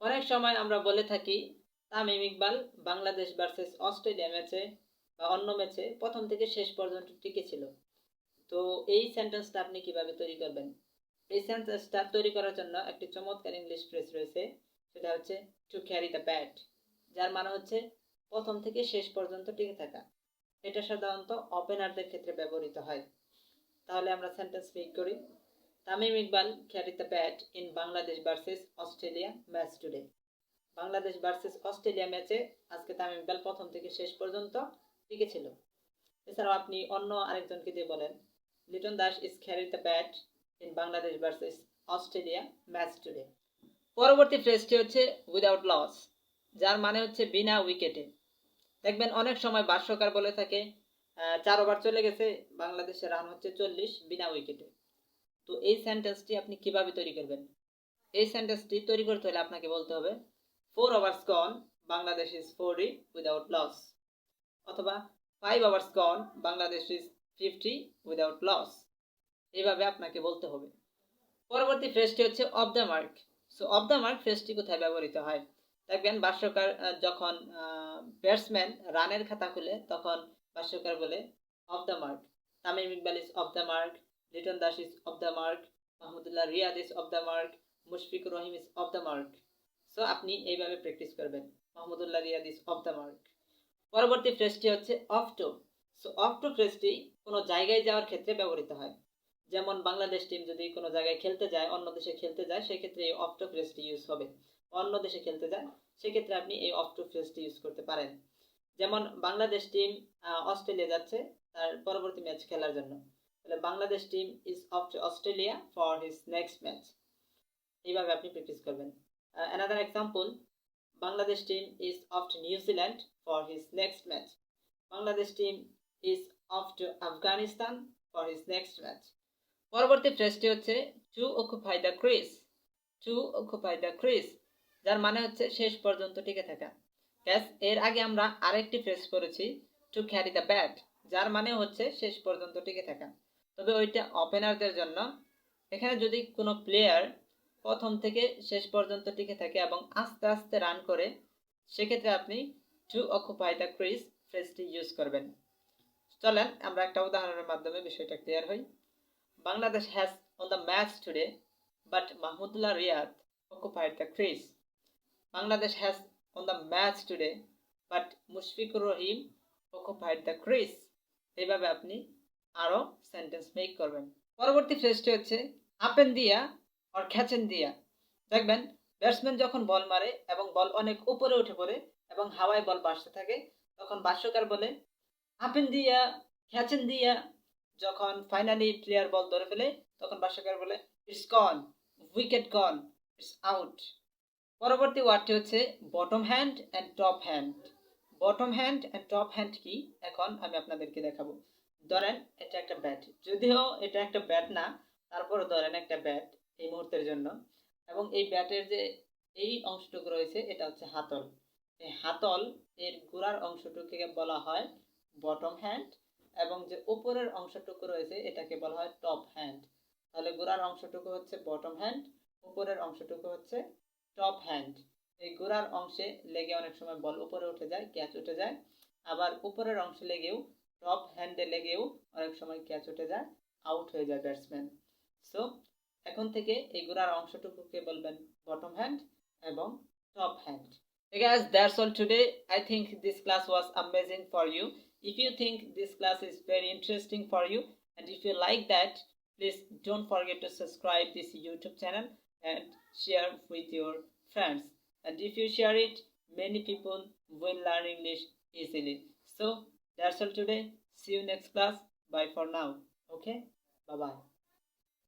অনেক সময় আমরা বলে থাকি তামিম ইকবাল বাংলাদেশ ভার্সেস অস্ট্রেলিয়া ম্যাচে বা অন্য ম্যাচে প্রথম থেকে শেষ পর্যন্ত টিকে ছিল। তো এই সেন্টেন্সটা আপনি কিভাবে তৈরি করবেন? এই সেন্টেন্সটা তৈরি করার জন্য একটি চমৎকার ইংলিশ ফ্রেজ রয়েছে, সেটা হচ্ছে টু ক্যারি দ্য ব্যাট, যার মানে হচ্ছে প্রথম থেকে শেষ পর্যন্ত টিকে থাকা। এটা সাধারণত ওপেনারদের ক্ষেত্রে ব্যবহৃত হয়। তাহলে আমরা সেন্টেন্স মেক করি। Tamim Iqbal carry the bat in Bangladesh versus Australia match today. Bangladesh versus Australia ম্যাচে আজকে তামিম ইকবাল প্রথম থেকে শেষ পর্যন্ত টিকে ছিল। এছাড়াও আপনি অন্য আরেকজনকে দিয়ে বলেন, Liton Das is carry the bat in Bangladesh versus Australia match today. পরবর্তী ফ্রেজটি হচ্ছে উইদাউট লস, যার মানে হচ্ছে বিনা উইকেটে। দেখবেন অনেক সময় ভাষ্যকার বলে থাকে 4 ওভার চলে গেছে, বাংলাদেশের রান হচ্ছে 40 বিনা উইকেটে। তো এই সেন্টেন্সটি আপনি কিভাবে তৈরি করবেন? এই সেন্টেন্সটি তৈরি করতে হলে আপনাকে বলতে হবে 4 overs gone, Bangladesh is 40 without loss, অথবা 5 overs gone, Bangladesh is 50 without loss. এইভাবে আপনাকে বলতে হবে। পরবর্তী ফ্রেজটি হচ্ছে off the mark. So off the mark ফ্রেজটি কোথায় ব্যবহৃত হয়? দেখবেন ভাষ্যকার যখন ব্যাটসম্যান রানের খাতা খুলে তখন ভাষ্যকার বলে off the mark, Tamim Iqbal is off the mark, Liton Das is off the mark, Mahmudullah Riyad is off the mark, Mushfiqur Rahim is off the mark. So আপনি এইভাবে প্র্যাকটিস করবেন, Mahmudullah Riyad is off the mark. পরবর্তী ফ্রেজটি হচ্ছে off to. So off to ফ্রেজটি কোনো জায়গায় যাওয়ার ক্ষেত্রে ব্যবহৃত হয়। যেমন বাংলাদেশ টিম যদি কোনো জায়গায় খেলতে যায়, অন্য দেশে খেলতে যায়, সেক্ষেত্রে এই অফ টু ফ্রেজটি ইউজ হবে। অন্য দেশে খেলতে যায়, সেক্ষেত্রে আপনি এই অফ টু ফ্রেজটি ইউজ করতে পারেন। যেমন বাংলাদেশ টিম অস্ট্রেলিয়া যাচ্ছে তার পরবর্তী ম্যাচ খেলার জন্য, তাহলে Bangladesh team is off to Australia for his next match. এইভাবে আপনি প্র্যাকটিস করবেন। Another example, Bangladesh team is off to New Zealand for his next match. Bangladesh team is off to Afghanistan for his next match. পরবর্তী ফ্রেজটি হচ্ছে to occupy the crease. To occupy the crease, যার মানে হচ্ছে শেষ পর্যন্ত টিকে থাকা। গ্যাস, এর আগে আমরা আরেকটি ফ্রেজ করেছি টু ক্যারি দ্য ব্যাট, যার মানে হচ্ছে শেষ পর্যন্ত টিকে থাকা, তবে ওইটা ওপেনারদের জন্য। এখানে যদি কোনো প্লেয়ার প্রথম থেকে শেষ পর্যন্ত টিকে থাকে এবং আস্তে আস্তে রান করে, সেক্ষেত্রে আপনি টু অকুপাই দ্য ক্রিজ ফ্রেজটি ইউজ করবেন। চলেন আমরা একটা উদাহরণের মাধ্যমে বিষয়টা ক্লিয়ার হই। Bangladesh has won the match today, but Mahmudullah Riyad occupied the crease. Bangladesh has won the match today, but Mushfiqur Rahim occupied the crease. এইভাবে আপনি আরো সেন্টেন্স মেক করবেন। পরবর্তী ফ্রেজটি হচ্ছে আপেন দিয়া আর খ্যাচেন দিয়া। দেখবেন ব্যাটসম্যান যখন বল মারে এবং বল অনেক উপরে উঠে পড়ে এবং হাওয়ায় বল ভাসতে থাকে, তখন ভাষ্যকার বলে আপেন দিয়া, খ্যাচেন দিয়া। যখন ফাইনালি প্লেয়ার বল ধরে ফেলে, তখন ভাষ্যকার বলে it's gone, wicket gone, it's out. পরবর্তী ওয়ার্ডটি হচ্ছে bottom hand and top hand. Bottom hand and top hand কি, এখন আমি আপনাদেরকে দেখাবো। ধরেন এটা একটা ব্যাট, যদিও এটা একটা ব্যাট না, তারপরে ধরেন একটা ব্যাট এই মুহূর্তের জন্য, এবং এই ব্যাটের যে এই অংশটুকু রয়েছে এটা হচ্ছে হাতল। এই হাতল এর গোড়ার অংশটুকুকে বলা হয় বটম হ্যান্ড, এবং যে উপরের অংশটুকু রয়েছে এটাকে বলা হয় টপ হ্যান্ড। তাহলে গোড়ার অংশটুকু হচ্ছে বটম হ্যান্ড, উপরের অংশটুকু হচ্ছে টপ হ্যান্ড। এই গোড়ার অংশে লেগে অনেক সময় বল উপরে উঠে যায়, ক্যাচ উঠে যায়, আবার উপরের অংশে লেগেও টপ হ্যান্ডে লেগেও অনেক সময় ক্যাচ উঠে যায়, আউট হয়ে যায় ব্যাটসম্যান। সো এখন থেকে এই গোড়ার অংশটুকুকে বলবেন বটম হ্যান্ড এবং top hand. Hey guys, that's all today. I think this class was amazing for you. If you think this class is very interesting for you, and if you like that, please don't forget to subscribe this YouTube channel and share with your friends. And if you share it, many people will learn English easily. So that's all today. See you next class. Bye for now. Okay? Bye bye.